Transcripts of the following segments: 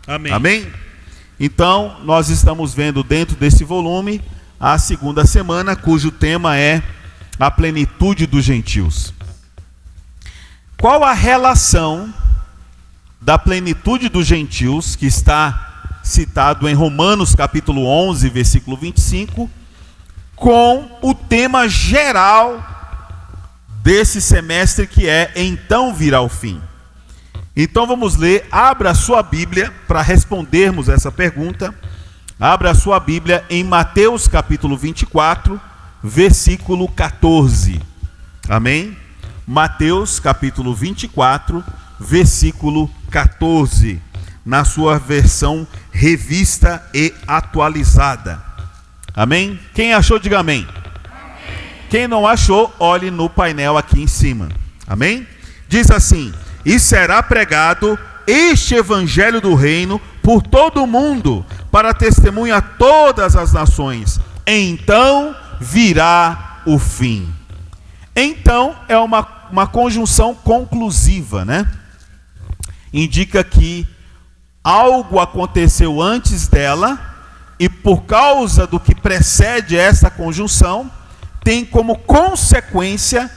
Amém. Amém? Então, nós estamos vendo dentro desse volume a segunda semana, cujo tema é a plenitude dos gentios. Qual a relação da plenitude dos gentios, que está citado em Romanos capítulo 11, versículo 25, com o tema geral desse semestre, que é então virá o fim? Então vamos ler. Abra a sua Bíblia para respondermos essa pergunta. Abra a sua Bíblia em Mateus capítulo 24, versículo 14. Amém? Mateus capítulo 24, versículo 14. Na sua versão revista e atualizada. Amém? Quem achou, diga amém. Amém. Quem não achou, olhe no painel aqui em cima. Amém? Diz assim: e será pregado este evangelho do reino por todo o mundo, para testemunha a todas as nações. Então virá o fim. Então é uma conjunção conclusiva, né? Indica que algo aconteceu antes dela, e por causa do que precede essa conjunção, tem como consequência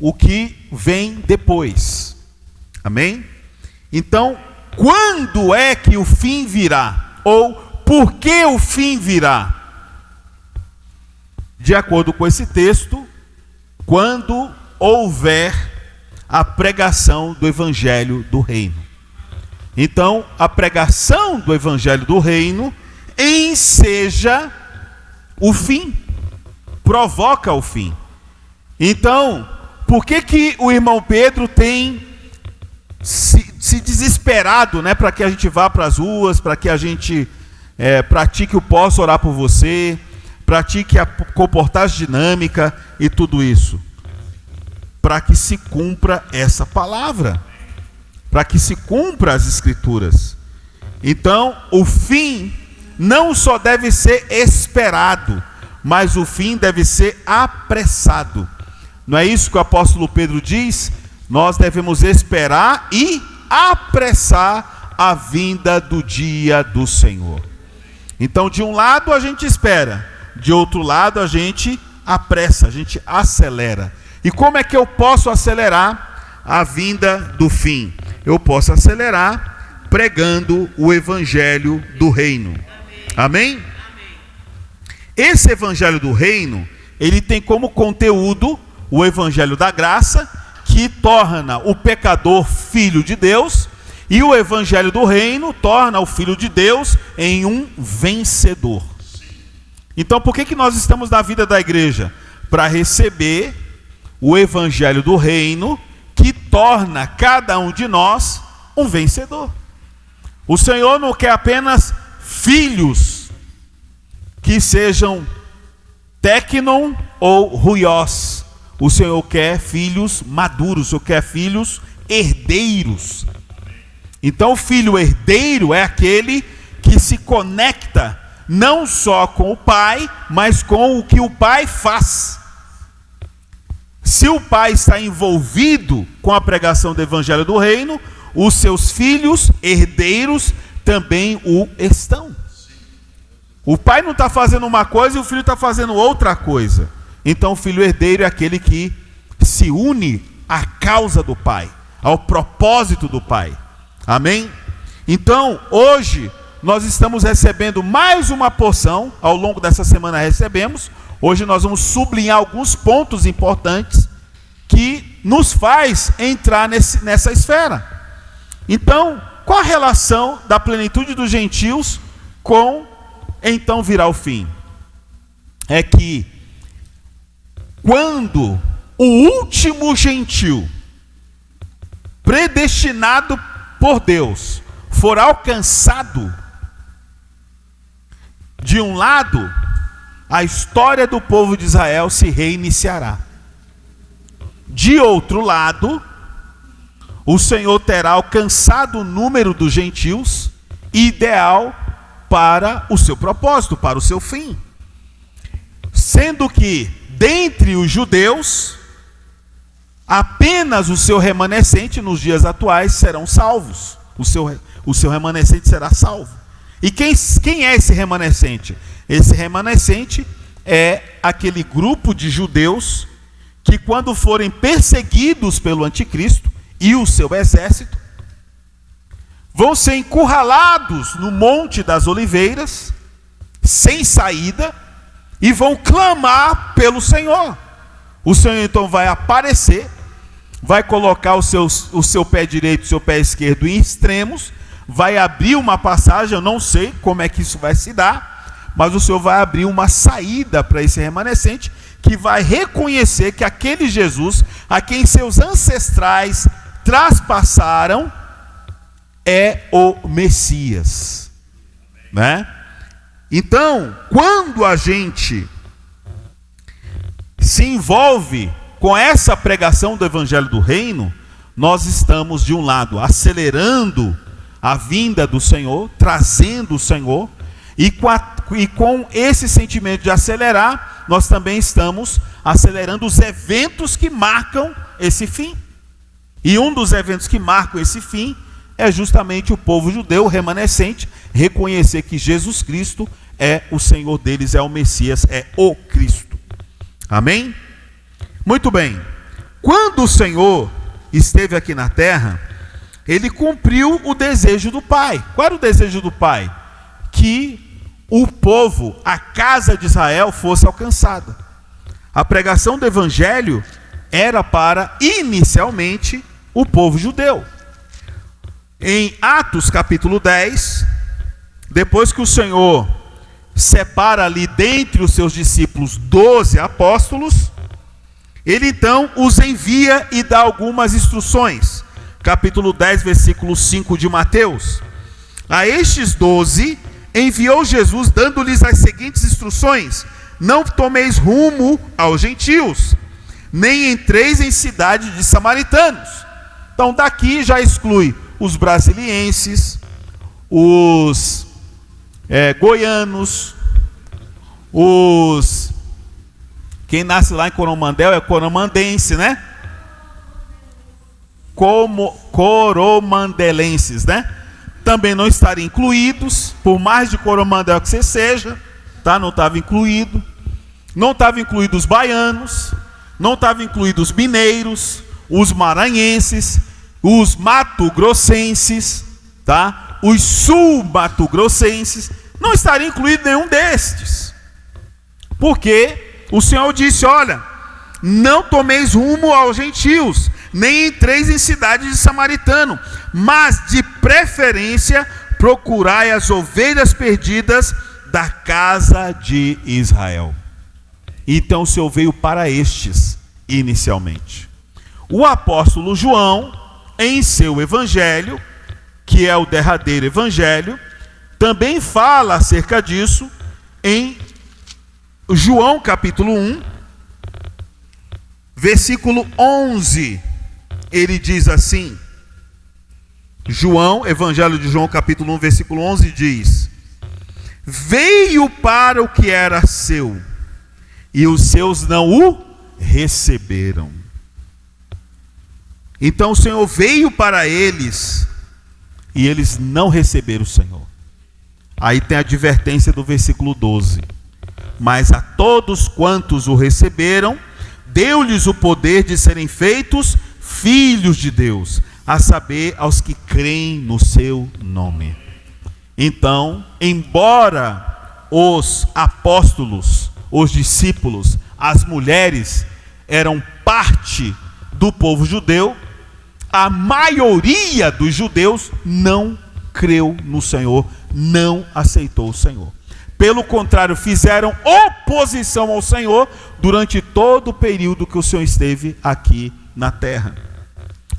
o que vem depois. Amém? Então, quando é que o fim virá? Ou por que o fim virá? De acordo com esse texto, quando houver a pregação do evangelho do reino. Então, a pregação do evangelho do reino enseja o fim, provoca o fim. Então, por que o irmão Pedro tem se desesperado, né, para que a gente vá para as ruas, para que a gente pratique o posso orar por você, pratique a comportagem dinâmica e tudo isso? Para que se cumpra essa palavra, para que se cumpra as escrituras. Então, o fim não só deve ser esperado, mas o fim deve ser apressado. Não é isso que o apóstolo Pedro diz? Nós devemos esperar e apressar a vinda do dia do Senhor. Então, de um lado a gente espera, de outro lado a gente apressa, a gente acelera. E como é que eu posso acelerar a vinda do fim? Eu posso acelerar pregando o evangelho do reino. Amém? Esse evangelho do reino, ele tem como conteúdo o evangelho da graça, que torna o pecador filho de Deus, e o evangelho do reino torna o filho de Deus em um vencedor. Então, por que nós estamos na vida da igreja? Para receber o evangelho do reino, que torna cada um de nós um vencedor. O Senhor não quer apenas filhos que sejam tecnon ou ruiós. O Senhor quer filhos maduros, o Senhor quer filhos herdeiros. Então, o filho herdeiro é aquele que se conecta não só com o pai, mas com o que o pai faz. Se o pai está envolvido com a pregação do evangelho do reino, os seus filhos herdeiros também o estão. O pai não está fazendo uma coisa e o filho está fazendo outra coisa. Então, o filho herdeiro é aquele que se une à causa do pai, ao propósito do pai. Amém? Então, hoje, nós estamos recebendo mais uma porção. Ao longo dessa semana recebemos. Hoje nós vamos sublinhar alguns pontos importantes que nos faz entrar nessa esfera. Então, qual a relação da plenitude dos gentios com então virá o fim? É que quando o último gentio, predestinado por Deus, for alcançado, de um lado, a história do povo de Israel se reiniciará. De outro lado, o Senhor terá alcançado o número dos gentios ideal para o seu propósito, para o seu fim. Sendo que, dentre os judeus, apenas o seu remanescente nos dias atuais serão salvos. o seu remanescente será salvo. E quem é esse remanescente? Esse remanescente é aquele grupo de judeus que, quando forem perseguidos pelo anticristo e o seu exército, vão ser encurralados no Monte das Oliveiras, sem saída, e vão clamar pelo Senhor. O Senhor então vai aparecer, vai colocar o seu pé direito e o seu pé esquerdo em extremos, vai abrir uma passagem, eu não sei como é que isso vai se dar, mas o Senhor vai abrir uma saída para esse remanescente, que vai reconhecer que aquele Jesus, a quem seus ancestrais traspassaram, é o Messias, né? Então, quando a gente se envolve com essa pregação do Evangelho do Reino, nós estamos, de um lado, acelerando a vinda do Senhor, trazendo o Senhor, e com esse sentimento de acelerar, nós também estamos acelerando os eventos que marcam esse fim. E um dos eventos que marcam esse fim é justamente o povo judeu remanescente reconhecer que Jesus Cristo é o Senhor deles, é o Messias, é o Cristo. Amém? Muito bem. Quando o Senhor esteve aqui na terra, ele cumpriu o desejo do Pai. Qual era o desejo do Pai? Que o povo, a casa de Israel, fosse alcançada. A pregação do Evangelho era para, inicialmente, o povo judeu. Em Atos capítulo 10, depois que o Senhor separa ali dentre os seus discípulos 12 apóstolos, ele então os envia e dá algumas instruções. Capítulo 10, versículo 5 de Mateus. A estes 12 enviou Jesus, dando-lhes as seguintes instruções: não tomeis rumo aos gentios, nem entreis em cidade de samaritanos. Então daqui já exclui os brasilienses, os goianos, quem nasce lá em Coromandel é coromandense, né? Como coromandelenses, né? Também não estariam incluídos, por mais de Coromandel que você seja, tá? Não estava incluído. Não estava incluído os baianos, não estava incluído os mineiros, os maranhenses, os mato-grossenses, tá? Os sul-mato-grossenses, não estaria incluído nenhum destes. Porque o Senhor disse: olha, não tomeis rumo aos gentios, nem entreis em cidade de samaritano, mas de preferência procurai as ovelhas perdidas da casa de Israel. Então o Senhor veio para estes inicialmente. O apóstolo João, em seu evangelho, que é o derradeiro evangelho, também fala acerca disso em João capítulo 1, versículo 11. Ele diz assim, João, evangelho de João capítulo 1, versículo 11 diz: veio para o que era seu, e os seus não o receberam. Então o Senhor veio para eles, e eles não receberam o Senhor. Aí tem a advertência do versículo 12. Mas a todos quantos o receberam, deu-lhes o poder de serem feitos filhos de Deus, a saber, aos que creem no seu nome. Então, embora os apóstolos, os discípulos, as mulheres eram parte do povo judeu, a maioria dos judeus não creu no Senhor, não aceitou o Senhor. Pelo contrário, fizeram oposição ao Senhor durante todo o período que o Senhor esteve aqui na terra.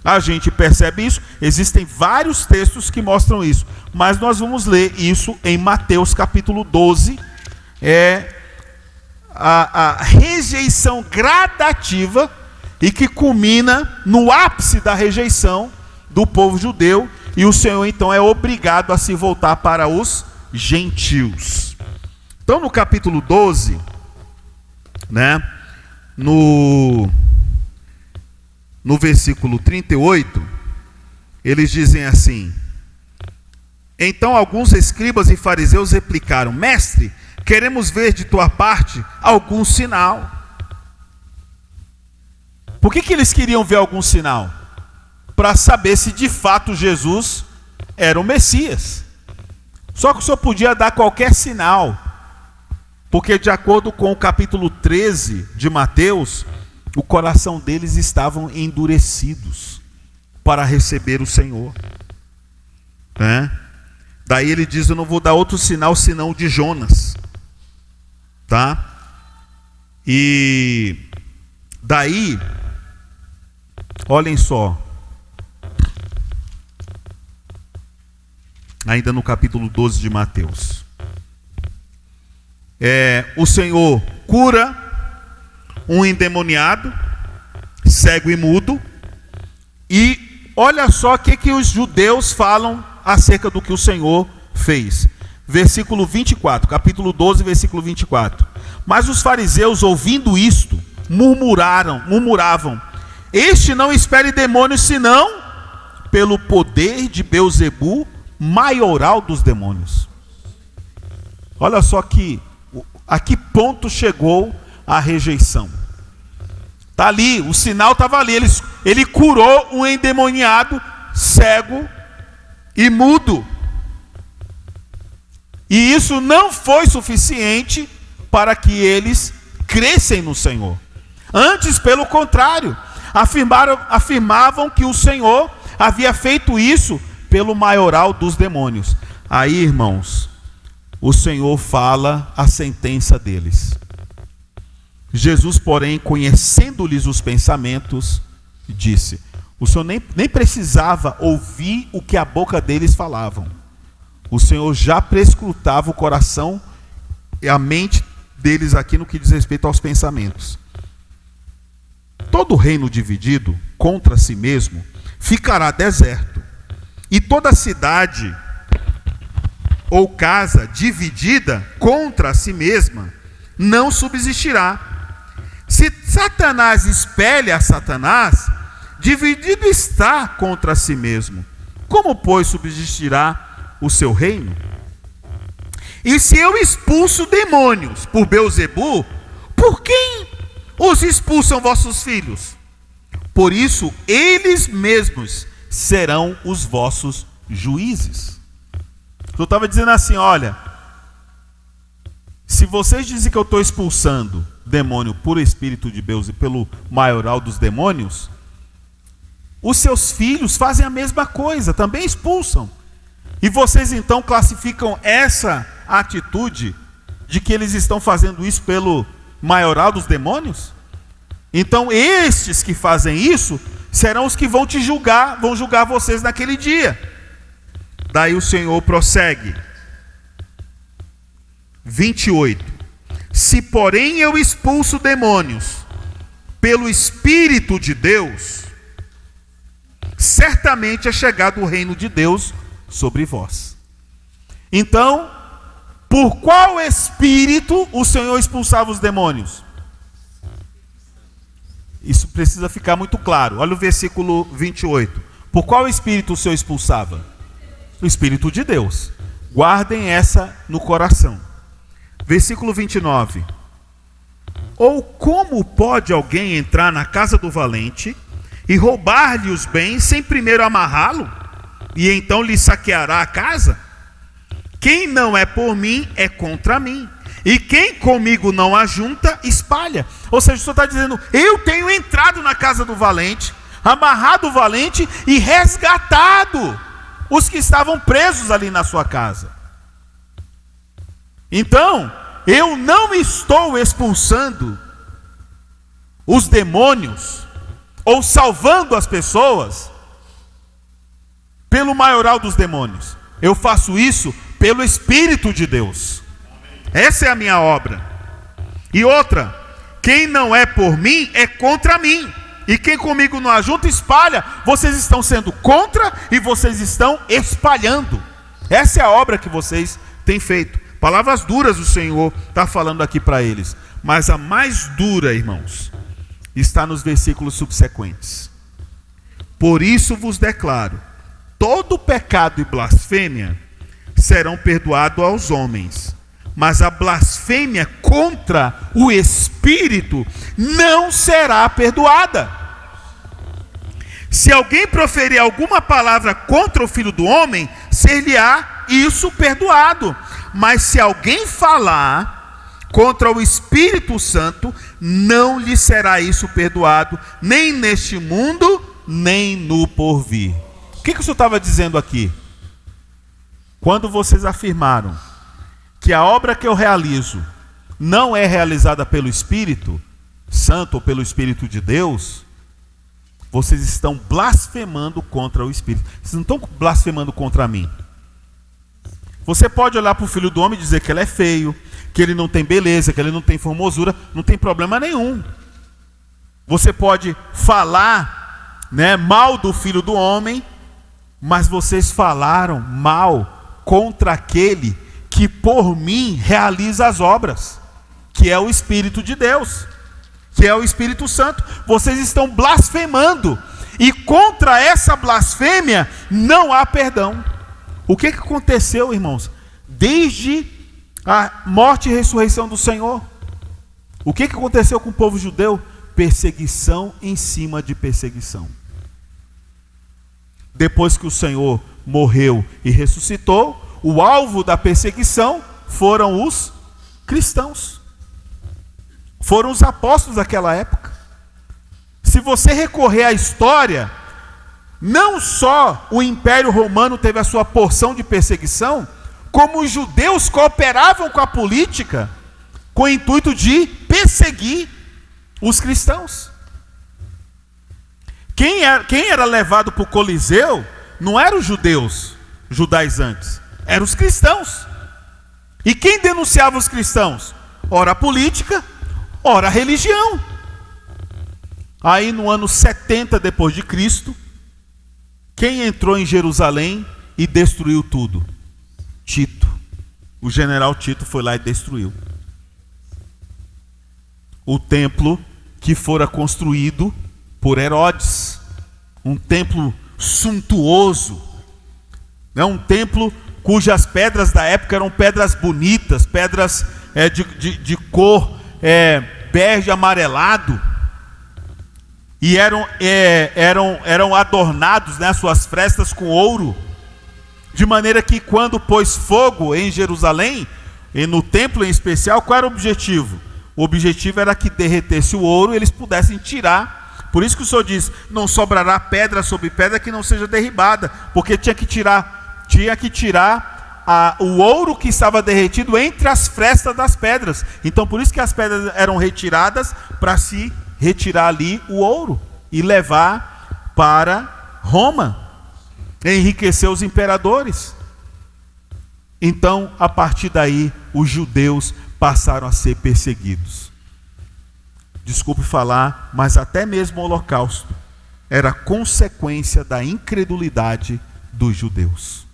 A gente percebe isso, existem vários textos que mostram isso, mas nós vamos ler isso em Mateus capítulo 12, a rejeição gradativa e que culmina no ápice da rejeição do povo judeu, e o Senhor então é obrigado a se voltar para os gentios. Então no capítulo 12, né, no versículo 38, eles dizem assim: Então alguns escribas e fariseus replicaram: Mestre, queremos ver de tua parte algum sinal. Por que eles queriam ver algum sinal? Para saber se de fato Jesus era o Messias. Só que o Senhor podia dar qualquer sinal, porque de acordo com o capítulo 13 de Mateus, o coração deles estavam endurecidos para receber o Senhor. Daí ele diz: eu não vou dar outro sinal senão o de Jonas. Tá? E daí, olhem só, ainda no capítulo 12 de Mateus, o Senhor cura um endemoniado, cego e mudo, e olha só o que os judeus falam acerca do que o Senhor fez. Versículo 24, capítulo 12, versículo 24. Mas os fariseus, ouvindo isto, murmuravam: este não expele demônios, senão pelo poder de Beelzebu, maioral dos demônios. Olha só a que ponto chegou a rejeição. Está ali, o sinal estava ali. Ele curou um endemoniado, cego e mudo. E isso não foi suficiente para que eles crescem no Senhor. Antes, pelo contrário, afirmavam que o Senhor havia feito isso pelo maioral dos demônios. Aí, irmãos, o Senhor fala a sentença deles. Jesus, porém, conhecendo-lhes os pensamentos, disse: o Senhor nem precisava ouvir o que a boca deles falavam. O Senhor já prescrutava o coração e a mente deles aqui no que diz respeito aos pensamentos. Todo reino dividido contra si mesmo ficará deserto, e toda cidade ou casa dividida contra si mesma não subsistirá. Se Satanás espelha a Satanás, dividido está contra si mesmo. Como, pois, subsistirá o seu reino? E se eu expulso demônios por Beelzebu, por quem os expulsam vossos filhos? Por isso, eles mesmos serão os vossos juízes. Eu estava dizendo assim: olha, se vocês dizem que eu estou expulsando demônio por espírito de Beelzebu, pelo maioral dos demônios, os seus filhos fazem a mesma coisa, também expulsam. E vocês então classificam essa atitude de que eles estão fazendo isso pelo maioral dos demônios? Então estes que fazem isso serão os que vão te julgar, vão julgar vocês naquele dia. Daí o Senhor prossegue. 28. Se porém eu expulso demônios pelo Espírito de Deus, certamente é chegado o reino de Deus sobre vós. Então, por qual espírito o Senhor expulsava os demônios? Isso precisa ficar muito claro. Olha o versículo 28. Por qual espírito o Senhor expulsava? O Espírito de Deus. Guardem essa no coração. Versículo 29. Ou como pode alguém entrar na casa do valente e roubar-lhe os bens sem primeiro amarrá-lo? E então lhe saqueará a casa? Quem não é por mim é contra mim, e quem comigo não ajunta, espalha. Ou seja, o Senhor está dizendo: eu tenho entrado na casa do valente, amarrado o valente e resgatado os que estavam presos ali na sua casa. Então, eu não estou expulsando os demônios ou salvando as pessoas pelo maioral dos demônios. Eu faço isso pelo Espírito de Deus. Essa é a minha obra. E outra: quem não é por mim é contra mim, e quem comigo não ajunta, espalha. Vocês estão sendo contra e vocês estão espalhando. Essa é a obra que vocês têm feito. Palavras duras o Senhor está falando aqui para eles. Mas a mais dura, irmãos, está nos versículos subsequentes. Por isso vos declaro: todo pecado e blasfêmia serão perdoados aos homens, mas a blasfêmia contra o Espírito não será perdoada. Se alguém proferir alguma palavra contra o Filho do Homem, ser-lhe-á isso perdoado. Mas se alguém falar contra o Espírito Santo, não lhe será isso perdoado, nem neste mundo, nem no porvir. O que o senhor estava dizendo aqui? Quando vocês afirmaram que a obra que eu realizo não é realizada pelo Espírito Santo ou pelo Espírito de Deus, vocês estão blasfemando contra o Espírito. Vocês não estão blasfemando contra mim. Você pode olhar para o Filho do Homem e dizer que ele é feio, que ele não tem beleza, que ele não tem formosura, não tem problema nenhum. Você pode falar, mal do Filho do Homem, mas vocês falaram mal contra aquele que por mim realiza as obras, que é o Espírito de Deus, que é o Espírito Santo. Vocês estão blasfemando, e contra essa blasfêmia não há perdão. O que aconteceu, irmãos, desde a morte e ressurreição do Senhor? O que aconteceu com o povo judeu? Perseguição em cima de perseguição. Depois que o Senhor morreu e ressuscitou, o alvo da perseguição foram os cristãos. Foram os apóstolos daquela época. Se você recorrer à história, não só o Império Romano teve a sua porção de perseguição, como os judeus cooperavam com a política com o intuito de perseguir os cristãos. Quem era levado para o Coliseu não eram os judaizantes, eram os cristãos. E quem denunciava os cristãos? Ora a política, ora a religião. Aí no ano 70 depois de Cristo, quem entrou em Jerusalém e destruiu tudo? Tito. O general Tito foi lá e destruiu o templo que fora construído por Herodes. Um templo suntuoso, um templo cujas pedras da época eram pedras bonitas, pedras de cor bege amarelado, e eram adornados, suas frestas com ouro, de maneira que quando pôs fogo em Jerusalém, e no templo em especial, qual era o objetivo? O objetivo era que derretesse o ouro e eles pudessem tirar. Por isso que o Senhor diz, não sobrará pedra sobre pedra que não seja derribada, porque tinha que tirar o ouro que estava derretido entre as frestas das pedras. Então por isso que as pedras eram retiradas, para se retirar ali o ouro e levar para Roma, enriquecer os imperadores. Então, a partir daí, os judeus passaram a ser perseguidos. Desculpe falar, mas até mesmo o Holocausto era consequência da incredulidade dos judeus.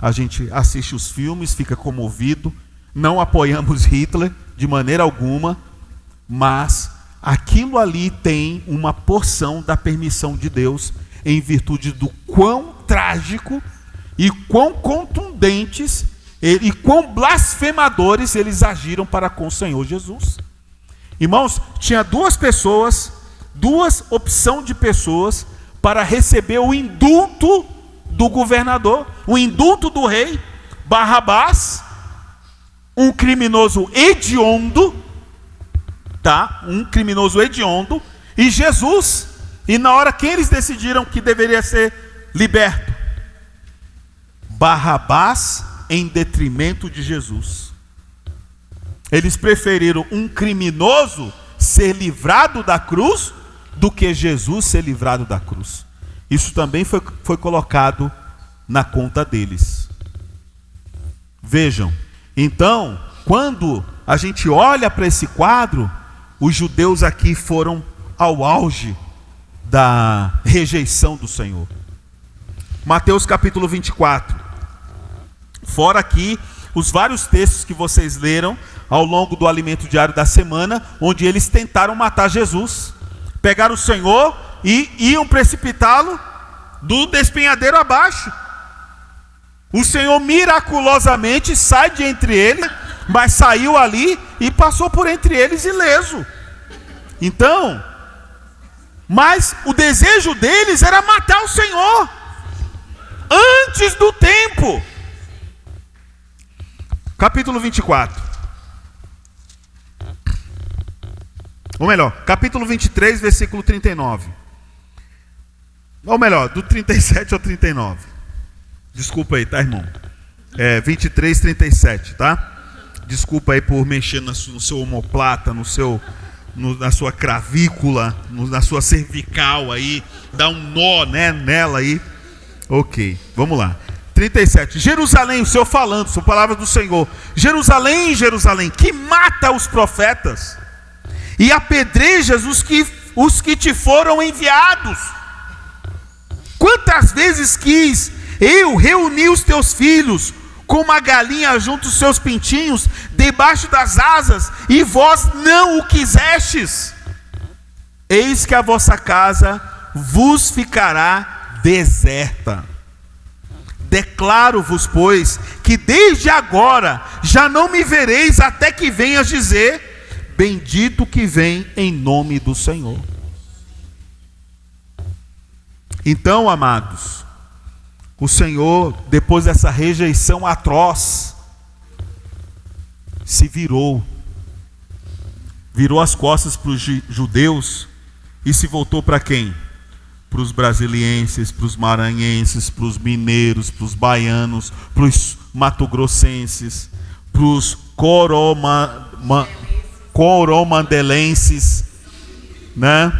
A gente assiste os filmes, fica comovido, não apoiamos Hitler de maneira alguma, mas aquilo ali tem uma porção da permissão de Deus, em virtude do quão trágico e quão contundentes e quão blasfemadores eles agiram para com o Senhor Jesus. Irmãos, tinha duas opções de pessoas para receber o indulto do governador, o indulto do rei. Barrabás, um criminoso hediondo, e Jesus. E na hora quem eles decidiram que deveria ser liberto? Barrabás em detrimento de Jesus. Eles preferiram um criminoso ser livrado da cruz do que Jesus ser livrado da cruz. Isso também foi colocado na conta deles. Vejam, então, quando a gente olha para esse quadro, os judeus aqui foram ao auge da rejeição do Senhor. Mateus capítulo 24. Fora aqui os vários textos que vocês leram ao longo do alimento diário da semana, onde eles tentaram matar Jesus. Pegaram o Senhor e iam precipitá-lo do despenhadeiro abaixo. O Senhor miraculosamente sai de entre eles, mas saiu ali e passou por entre eles ileso. Então, mas o desejo deles era matar o Senhor antes do tempo. Capítulo 24. Ou melhor, capítulo 23, versículo 39. Ou melhor, do 37 ao 39. Desculpa aí, tá, irmão? 23, 37, tá? Desculpa aí por mexer no seu omoplata, na sua cravícula, na sua cervical aí, dá um nó, né, nela aí. Ok, vamos lá. 37. Jerusalém, o Senhor falando, são palavras do Senhor. Jerusalém, Jerusalém, que mata os profetas e apedrejas os que te foram enviados. Quantas vezes quis eu reunir os teus filhos, como uma galinha junto os seus pintinhos, debaixo das asas, e vós não o quisestes. Eis que a vossa casa vos ficará deserta. Declaro-vos, pois, que desde agora já não me vereis, até que venhas dizer: bendito que vem em nome do Senhor. Então, amados, o Senhor, depois dessa rejeição atroz, se virou as costas para os judeus e se voltou para quem? Para os brasilienses, para os maranhenses, para os mineiros, para os baianos, para os matogrossenses, para os coromandelenses, né?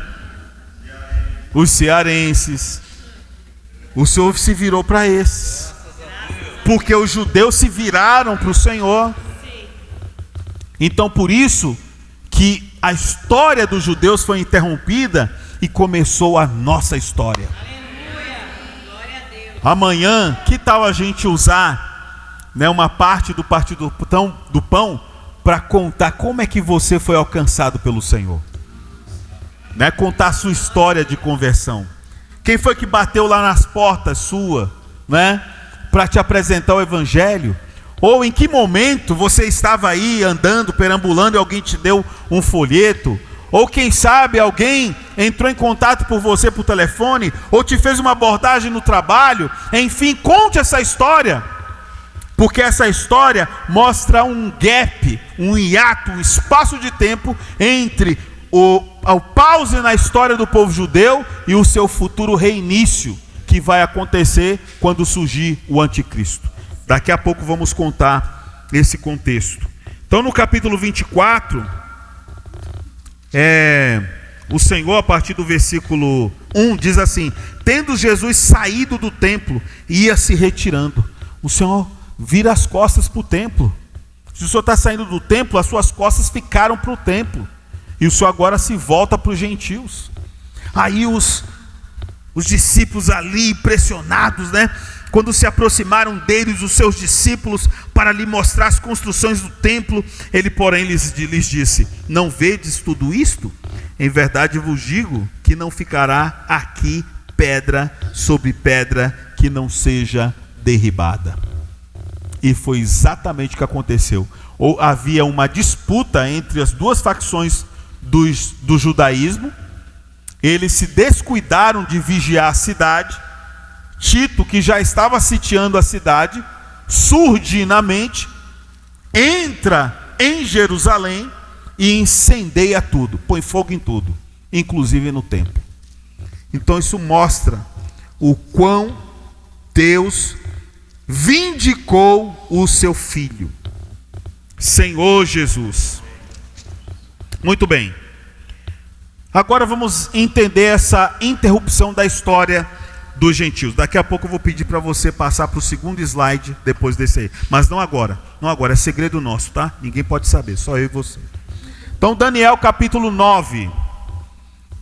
Os cearenses. O Senhor se virou para esses, porque os judeus se viraram para o Senhor. Então, por isso que a história dos judeus foi interrompida e começou a nossa história. Amanhã, que tal a gente usar, né, uma parte do partido do pão para contar como é que você foi alcançado pelo Senhor, né? Contar a sua história de conversão. Quem foi que bateu lá nas portas sua, né, para te apresentar o Evangelho? Ou em que momento você estava aí andando, perambulando, e alguém te deu um folheto? Ou quem sabe alguém entrou em contato por você por telefone, ou te fez uma abordagem no trabalho? Enfim, conte essa história, porque essa história mostra um gap, um hiato, um espaço de tempo entre o pause na história do povo judeu e o seu futuro reinício, que vai acontecer quando surgir o anticristo. Daqui a pouco vamos contar esse contexto. Então, no capítulo 24, o Senhor, a partir do versículo 1, diz assim: tendo Jesus saído do templo, ia se retirando. O Senhor vira as costas para o templo. Se o Senhor está saindo do templo, as suas costas ficaram para o templo. E o Senhor agora se volta para os gentios. Aí os discípulos ali, impressionados, né? Quando se aproximaram deles os seus discípulos para lhe mostrar as construções do templo, ele, porém, lhes disse: não vedes tudo isto? Em verdade vos digo que não ficará aqui pedra sobre pedra que não seja derribada. E foi exatamente o que aconteceu. Ou havia uma disputa entre as duas facções do judaísmo. Eles se descuidaram de vigiar a cidade. Tito, que já estava sitiando a cidade, surdinamente entra em Jerusalém e incendeia tudo, põe fogo em tudo, inclusive no templo. Então isso mostra o quão Deus vindicou o seu Filho, Senhor Jesus. Muito bem. Agora vamos entender essa interrupção da história dos gentios. Daqui a pouco eu vou pedir para você passar para o segundo slide depois desse aí. Mas não agora. Não agora, é segredo nosso, tá? Ninguém pode saber, só eu e você. Então, Daniel capítulo 9.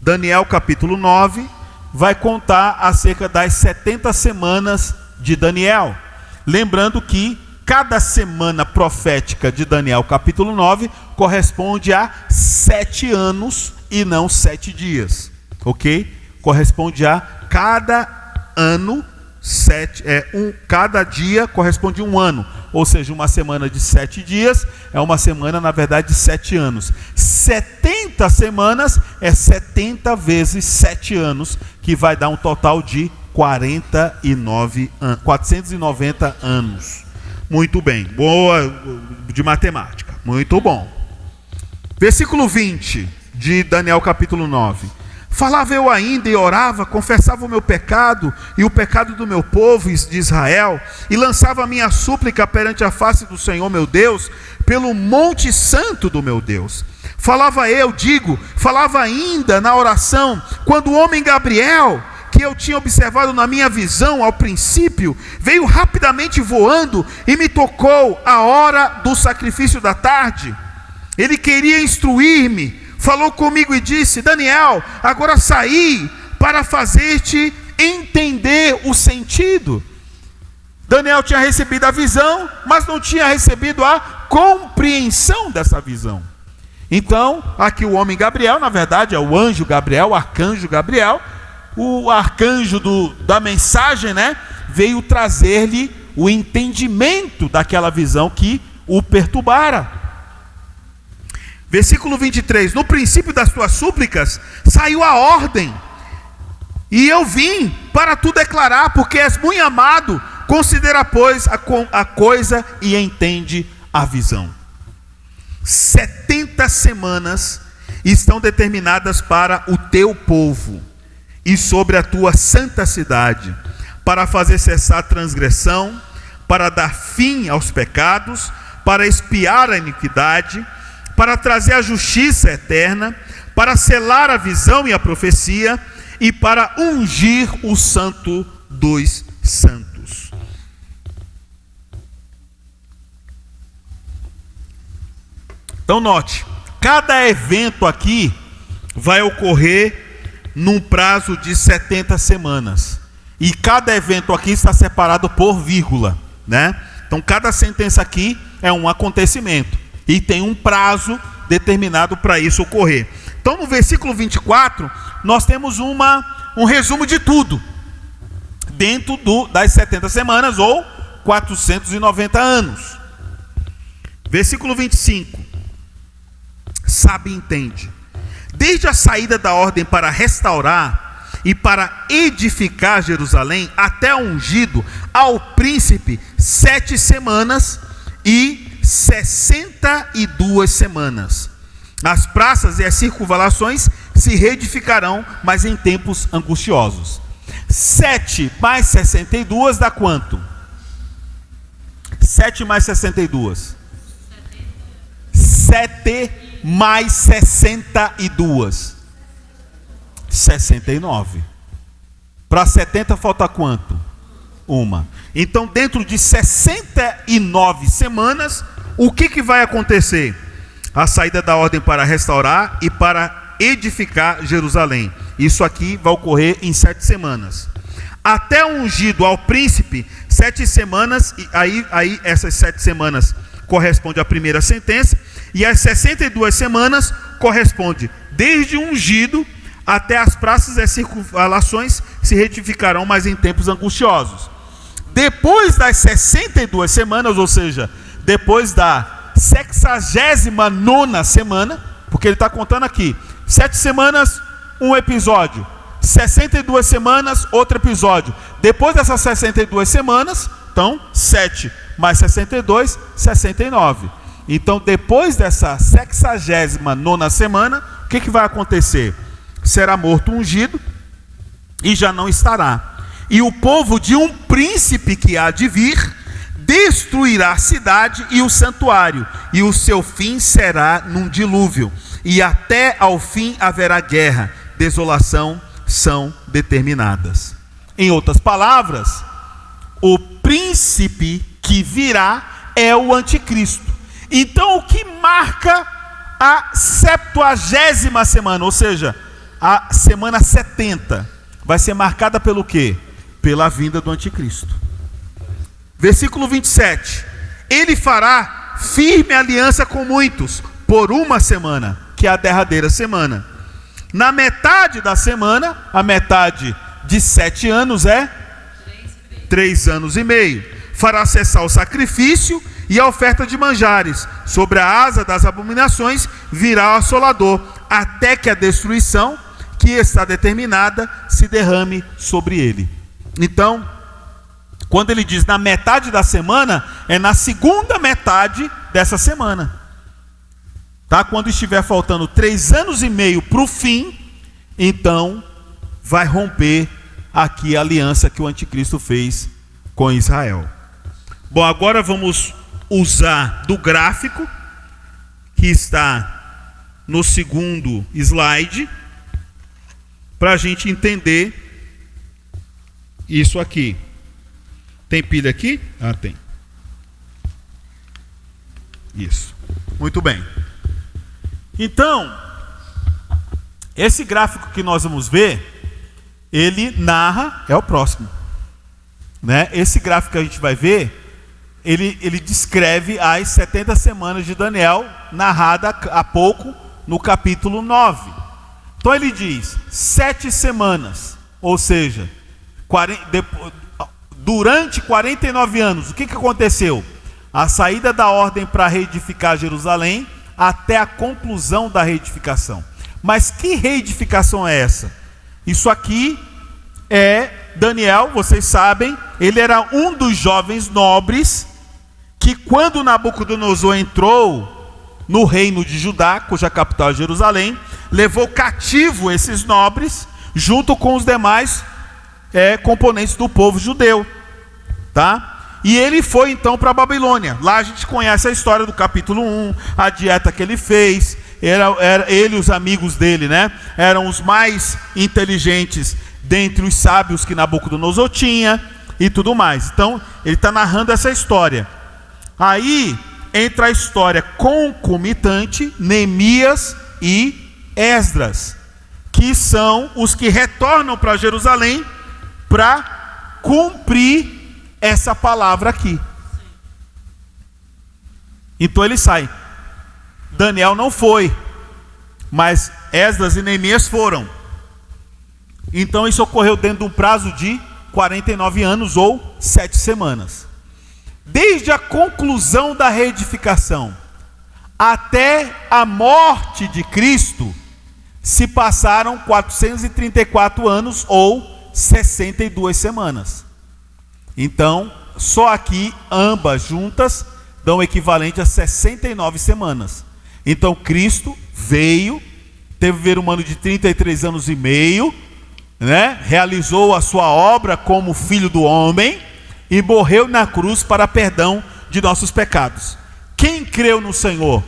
Daniel capítulo 9 vai contar acerca das 70 semanas de Daniel. Lembrando que cada semana profética de Daniel capítulo 9 corresponde a 7 anos e não 7 dias. Ok? Corresponde a cada ano cada dia corresponde a um ano, ou seja, uma semana de 7 dias é uma semana, na verdade, de 7 anos. 70 semanas é 70 vezes 7 anos, que vai dar um total de 490 anos. Muito bem, boa de matemática, muito bom. Versículo 20 de Daniel capítulo 9. Falava eu ainda e orava, confessava o meu pecado e o pecado do meu povo de Israel, e lançava a minha súplica perante a face do Senhor meu Deus, pelo monte santo do meu Deus. Falava ainda na oração, quando o homem Gabriel, que eu tinha observado na minha visão ao princípio, veio rapidamente voando e me tocou a hora do sacrifício da tarde. Ele queria instruir-me, falou comigo e disse: Daniel, agora saí para fazer-te entender o sentido. Daniel tinha recebido a visão, mas não tinha recebido a compreensão dessa visão. Então, aqui o homem Gabriel, na verdade é o anjo Gabriel, o arcanjo Gabriel, o arcanjo da mensagem, veio trazer-lhe o entendimento daquela visão que o perturbara. Versículo 23, no princípio das tuas súplicas saiu a ordem, e eu vim para tu declarar, porque és muito amado. Considera, pois, a coisa e entende a visão. 70 semanas estão determinadas para o teu povo e sobre a tua santa cidade, para fazer cessar a transgressão, para dar fim aos pecados, para expiar a iniquidade, para trazer a justiça eterna, para selar a visão e a profecia, e para ungir o santo dos santos. Então note, cada evento aqui vai ocorrer num prazo de 70 semanas. E cada evento aqui está separado por vírgula, Então cada sentença aqui é um acontecimento e tem um prazo determinado para isso ocorrer. Então no versículo 24, nós temos um resumo de tudo, dentro das 70 semanas ou 490 anos. Versículo 25, sabe e entende. Desde a saída da ordem para restaurar e para edificar Jerusalém, até ungido ao príncipe, 7 semanas e 62 semanas. As praças e as circunvalações se reedificarão, mas em tempos angustiosos. 7 mais 62 dá quanto? 7 mais 62. 7 mais 62. 69. Para 70 falta quanto? Uma. Então, dentro de 69 semanas, o que vai acontecer? A saída da ordem para restaurar e para edificar Jerusalém. Isso aqui vai ocorrer em 7 semanas. Até ungido ao príncipe, 7 semanas, e aí essas 7 semanas corresponde à primeira sentença, e as 62 semanas corresponde desde ungido até as praças e as circunvalações se retificarão, mas em tempos angustiosos. Depois das 62 semanas, ou seja, depois da 69ª semana, porque ele está contando aqui, 7 semanas, um episódio, 62 semanas, outro episódio. Depois dessas 62 semanas, então 7 mais 62, 69. Então depois dessa 69ª semana, o que vai acontecer? Será morto ungido e já não estará. E o povo de um príncipe que há de vir destruirá a cidade e o santuário, e o seu fim será num dilúvio, e até ao fim haverá guerra, desolação são determinadas. Em outras palavras, o príncipe que virá é o anticristo. Então o que marca a 70ª semana, ou seja, a semana 70, vai ser marcada pelo quê? Pela vinda do anticristo. Versículo 27, ele fará firme aliança com muitos, por uma semana, que é a derradeira semana. Na metade da semana, a metade de 7 anos é 3 anos e meio. Fará cessar o sacrifício e a oferta de manjares. Sobre a asa das abominações virá o assolador, até que a destruição que está determinada se derrame sobre ele. Então, quando ele diz na metade da semana, é na segunda metade dessa semana. Tá? Quando estiver faltando 3 anos e meio para o fim, então vai romper aqui a aliança que o anticristo fez com Israel. Bom, agora vamos usar do gráfico que está no segundo slide para a gente entender isso aqui. Tem pilha aqui? Ah, tem. Isso. Muito bem. Então, esse gráfico que nós vamos ver, ele narra, é o próximo, né? Esse gráfico que a gente vai ver, ele descreve as 70 semanas de Daniel, narrada há pouco no capítulo 9. Então ele diz, 7 semanas, ou seja, durante 49 anos, o que aconteceu? A saída da ordem para reedificar Jerusalém até a conclusão da reedificação. Mas que reedificação é essa? Isso aqui é Daniel, vocês sabem, ele era um dos jovens nobres que quando Nabucodonosor entrou no reino de Judá, cuja capital é Jerusalém, levou cativo esses nobres, junto com os demais componentes do povo judeu, tá? E ele foi então para a Babilônia. Lá a gente conhece a história do capítulo 1, a dieta que ele fez. Ele e os amigos dele, né? Eram os mais inteligentes dentre os sábios que Nabucodonosor tinha e tudo mais. Então ele está narrando essa história. Aí entra a história concomitante, Neemias e Esdras, que são os que retornam para Jerusalém para cumprir essa palavra aqui. Então ele sai. Daniel não foi, mas Esdras e Neemias foram. Então isso ocorreu dentro de um prazo de 49 anos ou 7 semanas. Desde a conclusão da reedificação até a morte de Cristo, se passaram 434 anos ou 62 semanas. Então, só aqui, ambas juntas, dão o equivalente a 69 semanas. Então, Cristo veio, teve um ver humano de 33 anos e meio, né? Realizou a sua obra como Filho do Homem e morreu na cruz para perdão de nossos pecados. Quem creu no Senhor?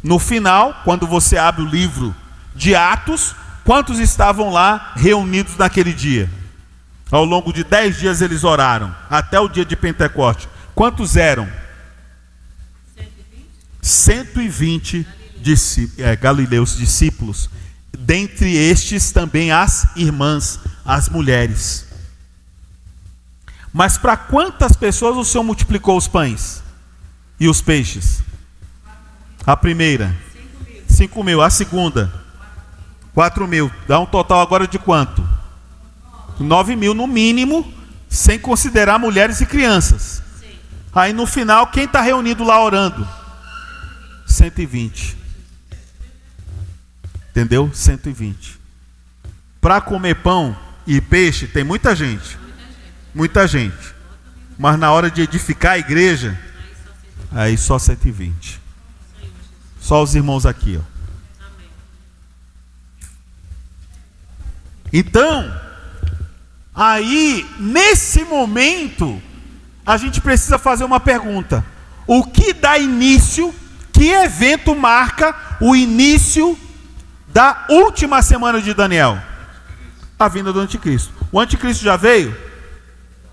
No final, quando você abre o livro de Atos, quantos estavam lá reunidos naquele dia? Ao longo de 10 dias eles oraram, até o dia de Pentecoste. Quantos eram? 120 galileus discípulos. Dentre estes também as irmãs, as mulheres. Mas para quantas pessoas o Senhor multiplicou os pães e os peixes? A primeira, 5.000. A segunda, 4.000. Dá um total agora de quanto? 9.000 no mínimo, sem considerar mulheres e crianças. Aí no final, quem está reunido lá orando? 120. Entendeu? 120. Para comer pão e peixe tem muita gente. Muita gente. Mas na hora de edificar a igreja, aí só 120. Só os irmãos aqui, ó. Então, aí, nesse momento, a gente precisa fazer uma pergunta. O que dá início, que evento marca o início da última semana de Daniel? A vinda do anticristo. O anticristo já veio?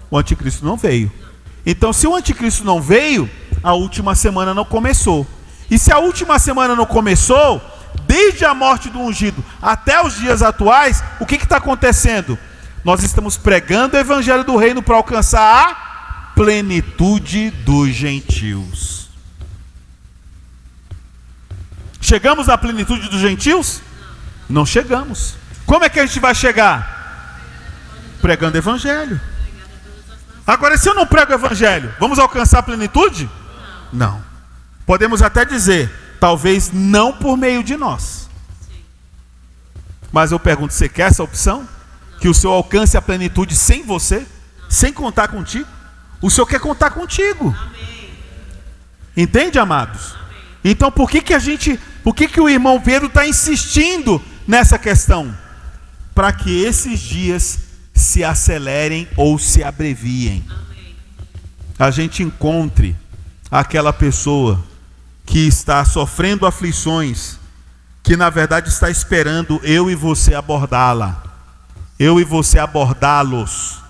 O anticristo não veio. Então, se o anticristo não veio, a última semana não começou. E se a última semana não começou, desde a morte do ungido até os dias atuais, o que está acontecendo? Nós estamos pregando o evangelho do reino para alcançar a plenitude dos gentios. Chegamos à plenitude dos gentios? Não chegamos. Como é que a gente vai chegar? Pregando o evangelho. Agora, se eu não prego o evangelho, vamos alcançar a plenitude? Não. Podemos até dizer, talvez não por meio de nós. Mas eu pergunto, você quer essa opção? Que o Senhor alcance a plenitude sem você? Sem contar contigo? O Senhor quer contar contigo. Entende, amados? Então por que o irmão Pedro está insistindo nessa questão? Para que esses dias se acelerem ou se abreviem. A gente encontre aquela pessoa que está sofrendo aflições, que na verdade está esperando eu e você abordá-la, eu e você abordá-los,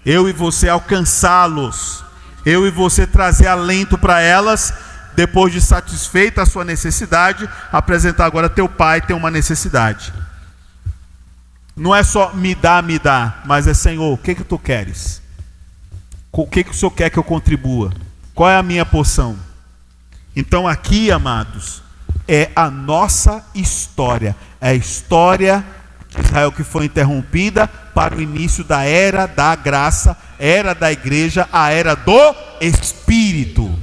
eu e você alcançá-los, eu e você trazer alento para elas, depois de satisfeita a sua necessidade, apresentar agora teu pai tem uma necessidade. Não é só me dá, mas é Senhor, o que tu queres? O que o Senhor quer que eu contribua? Qual é a minha porção? Então aqui, amados, é a nossa história, é a história de Israel que foi interrompida para o início da era da graça, era da igreja, a era do Espírito.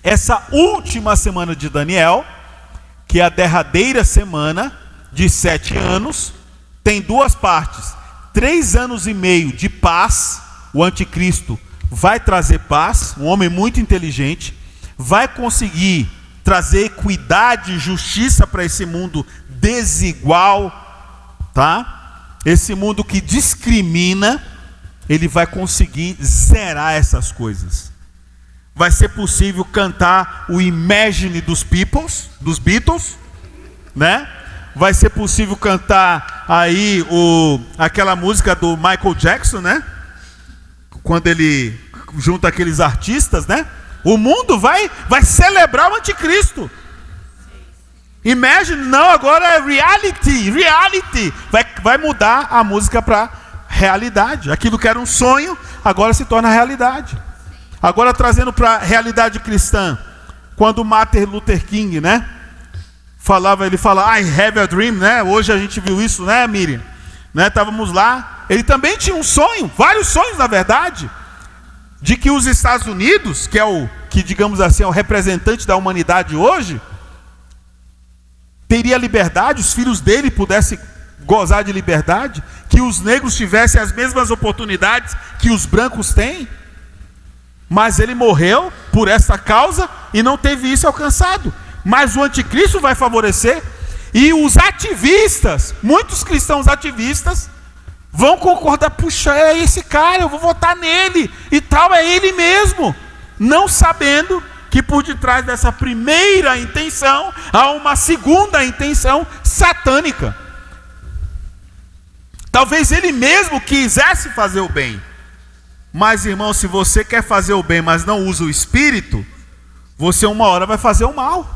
Essa última semana de Daniel, que é a derradeira semana de 7 anos, tem duas partes. 3 anos e meio de paz, o anticristo vai trazer paz, um homem muito inteligente, vai conseguir trazer equidade e justiça para esse mundo desigual, tá? Esse mundo que discrimina, ele vai conseguir zerar essas coisas. Vai ser possível cantar o Imagine dos Beatles, né? Vai ser possível cantar aí aquela música do Michael Jackson, né? Quando ele junta aqueles artistas, né? O mundo vai celebrar o anticristo. Imagine, não, agora é reality. Vai mudar a música para realidade. Aquilo que era um sonho, agora se torna realidade. Agora trazendo para a realidade cristã, quando Martin Luther King, né? Ele fala, I have a dream, né? Hoje a gente viu isso, né, Miriam? Né? Estávamos lá. Ele também tinha um sonho, vários sonhos na verdade, de que os Estados Unidos, que digamos assim é o representante da humanidade hoje, teria liberdade, os filhos dele pudessem gozar de liberdade, que os negros tivessem as mesmas oportunidades que os brancos têm. Mas ele morreu por essa causa e não teve isso alcançado. Mas o anticristo vai favorecer, e os ativistas, muitos cristãos ativistas, vão concordar, puxa, é esse cara, eu vou votar nele, e tal, é ele mesmo, não sabendo que por detrás dessa primeira intenção, há uma segunda intenção satânica. Talvez ele mesmo quisesse fazer o bem, mas irmão, se você quer fazer o bem, mas não usa o Espírito, você uma hora vai fazer o mal.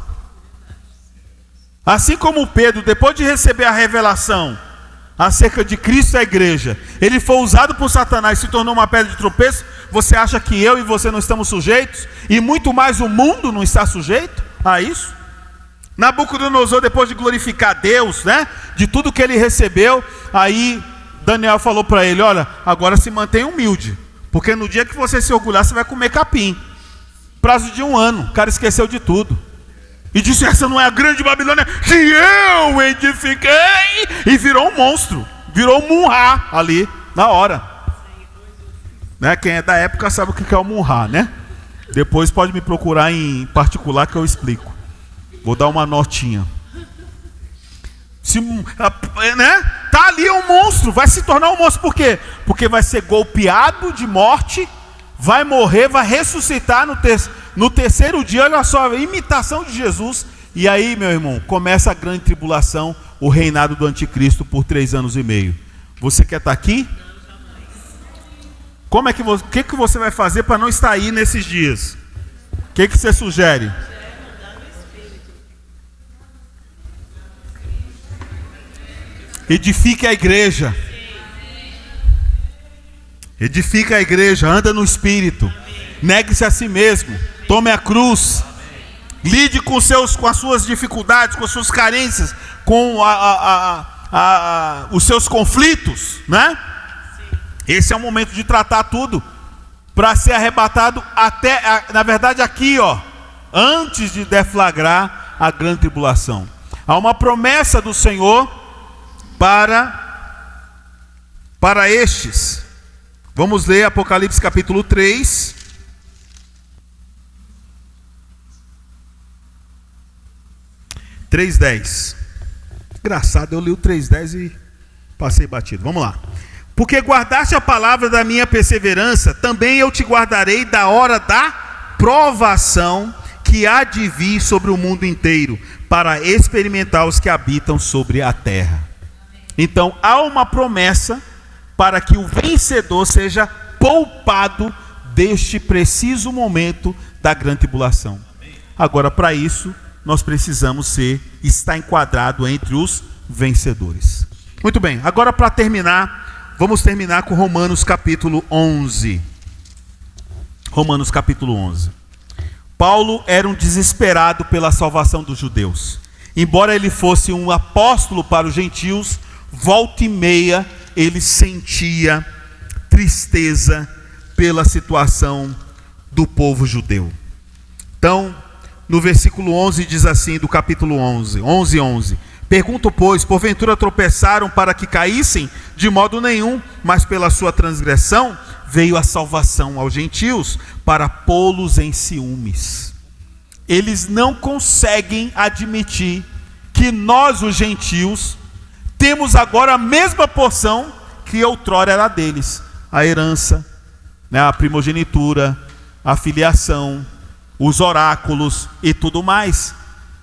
Assim como Pedro, depois de receber a revelação acerca de Cristo e a igreja, ele foi usado por Satanás e se tornou uma pedra de tropeço. Você acha que eu e você não estamos sujeitos? E muito mais o mundo não está sujeito a isso? Nabucodonosor, depois de glorificar Deus, né, de tudo que ele recebeu, aí Daniel falou para ele, olha, agora se mantenha humilde, porque no dia que você se orgulhar, você vai comer capim. Prazo de 1 ano, o cara esqueceu de tudo. E disse, essa não é a grande Babilônia que eu edifiquei. E virou um monstro, virou um Munra ali, na hora. Né? Quem é da época sabe o que é o Munra, né? Depois pode me procurar em particular que eu explico. Vou dar uma notinha. Né? Tá ali um monstro, vai se tornar um monstro. Por quê? Porque vai ser golpeado de morte, vai morrer, vai ressuscitar no terceiro dia. Olha só, a imitação de Jesus. E aí, meu irmão, começa a grande tribulação, o reinado do anticristo por 3 anos e meio. Você quer estar aqui? O que você vai fazer para não estar aí nesses dias? O que você sugere? Edifique a igreja. Edifica a igreja, anda no Espírito. Negue-se a si mesmo. Tome a cruz. Lide com as suas dificuldades, com as suas carências, com os seus conflitos, né? Esse é o momento de tratar tudo, para ser arrebatado até, na verdade aqui, antes de deflagrar a grande tribulação. Há uma promessa do Senhor para estes. Vamos ler Apocalipse capítulo 3. Engraçado, eu li o 3:10 e passei batido. Vamos lá. Porque guardaste a palavra da minha perseverança, também eu te guardarei da hora da provação que há de vir sobre o mundo inteiro, para experimentar os que habitam sobre a terra. Então há uma promessa para que o vencedor seja poupado deste preciso momento da grande tribulação. Agora, para isso, nós precisamos estar enquadrado entre os vencedores. Muito bem, agora para terminar, vamos terminar com Romanos capítulo 11. Romanos capítulo 11. Paulo era um desesperado pela salvação dos judeus. Embora ele fosse um apóstolo para os gentios, volta e meia ele sentia tristeza pela situação do povo judeu. Então, no versículo 11 diz assim, do capítulo 11. Pergunto, pois, porventura tropeçaram para que caíssem? De modo nenhum, mas pela sua transgressão veio a salvação aos gentios, para pô-los em ciúmes. Eles não conseguem admitir que nós, os gentios, temos agora a mesma porção que outrora era deles. A herança, a primogenitura, a filiação, os oráculos e tudo mais.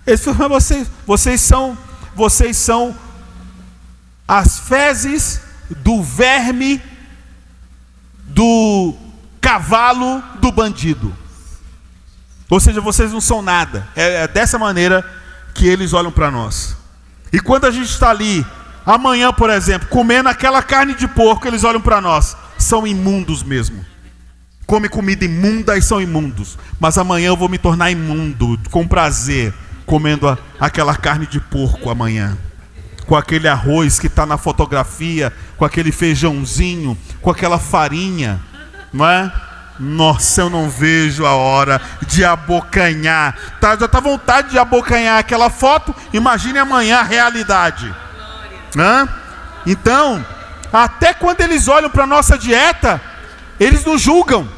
Eles falam, vocês são as fezes do verme, do cavalo, do bandido. Ou seja, vocês não são nada. É dessa maneira que eles olham para nós. E quando a gente está ali, amanhã, por exemplo, comendo aquela carne de porco, eles olham para nós. São imundos mesmo. Come comida imunda e são imundos. Mas amanhã eu vou me tornar imundo, com prazer, comendo aquela carne de porco amanhã. Com aquele arroz que está na fotografia, com aquele feijãozinho, com aquela farinha, não é? Nossa, eu não vejo a hora de abocanhar. Já está vontade de abocanhar aquela foto, imagine amanhã a realidade. Então, até quando eles olham para a nossa dieta, eles nos julgam.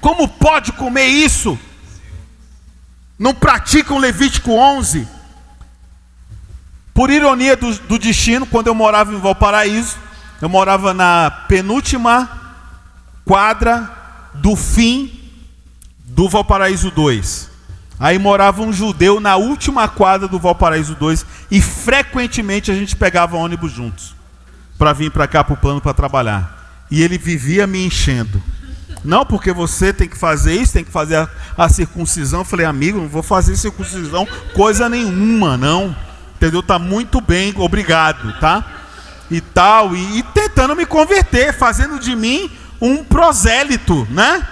Como pode comer isso? Não praticam Levítico 11. Por ironia do destino, quando eu morava em Valparaíso, eu morava na penúltima quadra do fim do Valparaíso 2. Aí morava um judeu na última quadra do Valparaíso 2 e frequentemente a gente pegava ônibus juntos para vir para cá para o plano para trabalhar. E ele vivia me enchendo. Não, porque você tem que fazer isso, tem que fazer a circuncisão. Eu falei, amigo, não vou fazer circuncisão coisa nenhuma, não. Entendeu? Tá muito bem, obrigado, tá? E tal, e tentando me converter, fazendo de mim um prosélito, né?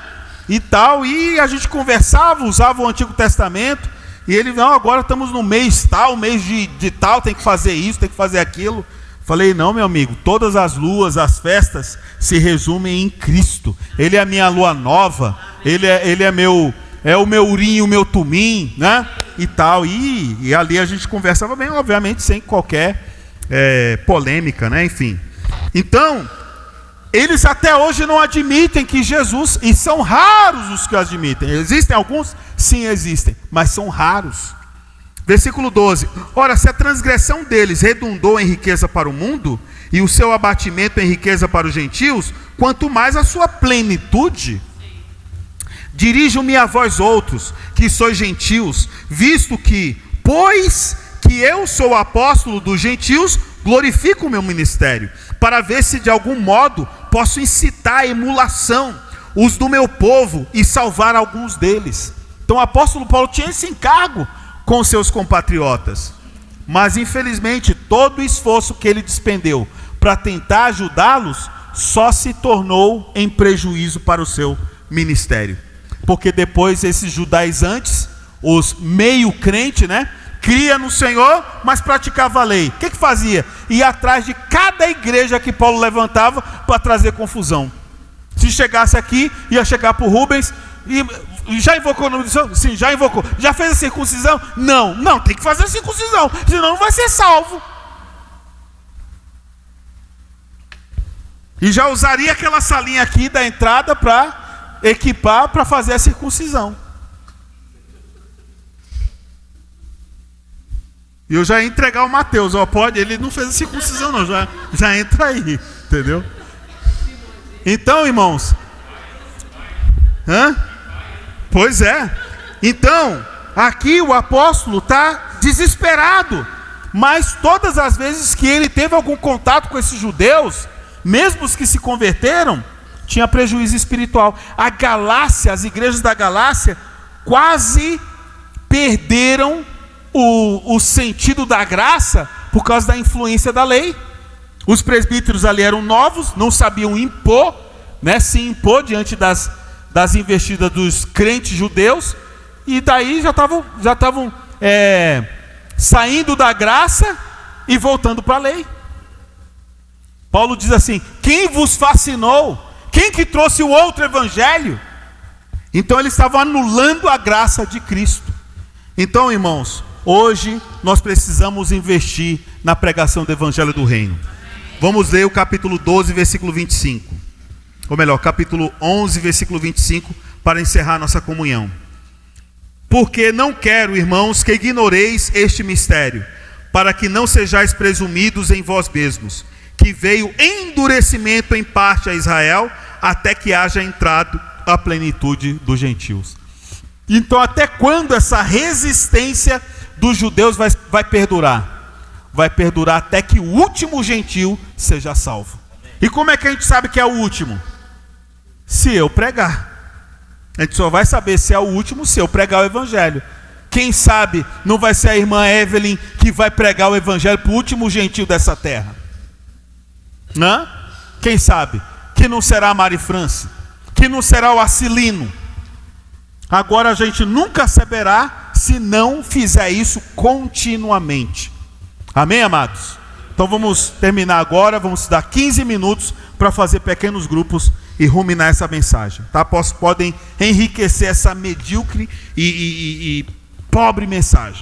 E tal, e a gente conversava, usava o Antigo Testamento, e ele, não, agora estamos no mês tal, mês de tal, tem que fazer isso, tem que fazer aquilo. Falei, não, meu amigo, todas as luas, as festas se resumem em Cristo. Ele é a minha lua nova, ele é o meu urim, o meu tumim, né? E tal, e ali a gente conversava bem, obviamente, sem qualquer polêmica, né? Enfim. Então, eles até hoje não admitem que Jesus, e são raros os que admitem. Existem alguns? Sim, existem, mas são raros. Versículo 12. Ora, se a transgressão deles redundou em riqueza para o mundo, e o seu abatimento em riqueza para os gentios, quanto mais a sua plenitude. Dirijo-me a vós outros, que sois gentios, visto que, pois que eu sou apóstolo dos gentios, glorifico o meu ministério, para ver se de algum modo posso incitar a emulação os do meu povo e salvar alguns deles. Então o apóstolo Paulo tinha esse encargo com seus compatriotas, mas infelizmente todo o esforço que ele despendeu para tentar ajudá-los só se tornou em prejuízo para o seu ministério, porque depois esses judaizantes, os meio crente, né, cria no Senhor, mas praticava a lei. O que fazia? Ia atrás de cada igreja que Paulo levantava para trazer confusão. Se chegasse aqui, ia chegar para o Rubens e já invocou o nome do Senhor? Sim, já invocou. Já fez a circuncisão? Não, tem que fazer a circuncisão, senão não vai ser salvo. E já usaria aquela salinha aqui da entrada para equipar, para fazer a circuncisão. E eu já ia entregar o Mateus, pode, ele não fez a circuncisão não, já entra aí, entendeu? Então, irmãos, pois é, então, aqui o apóstolo está desesperado, mas todas as vezes que ele teve algum contato com esses judeus, mesmo os que se converteram, tinha prejuízo espiritual. A Galácia, as igrejas da Galácia, quase perderam o sentido da graça por causa da influência da lei. Os presbíteros ali eram novos, não sabiam impor, se impor diante das investidas dos crentes judeus, e daí já estavam saindo da graça e voltando para a lei. Paulo diz assim: quem vos fascinou? Quem que trouxe o outro evangelho? Então eles estavam anulando a graça de Cristo. Então, irmãos, hoje nós precisamos investir na pregação do evangelho do reino. Vamos ler o capítulo 12, versículo 25. Ou melhor, capítulo 11, versículo 25, para encerrar nossa comunhão. Porque não quero, irmãos, que ignoreis este mistério, para que não sejais presumidos em vós mesmos, que veio endurecimento em parte a Israel, até que haja entrado a plenitude dos gentios. Então, até quando essa resistência dos judeus vai perdurar? Vai perdurar até que o último gentio seja salvo. E como é que a gente sabe que é o último? Se eu pregar. A gente só vai saber se é o último se eu pregar o evangelho. Quem sabe não vai ser a irmã Evelyn que vai pregar o evangelho para o último gentio dessa terra? Quem sabe? Que não será a Mari France, que não será o Acilino. Agora a gente nunca saberá se não fizer isso continuamente. Amém, amados? Então vamos terminar agora, vamos dar 15 minutos para fazer pequenos grupos e ruminar essa mensagem, tá? Podem enriquecer essa medíocre e pobre mensagem.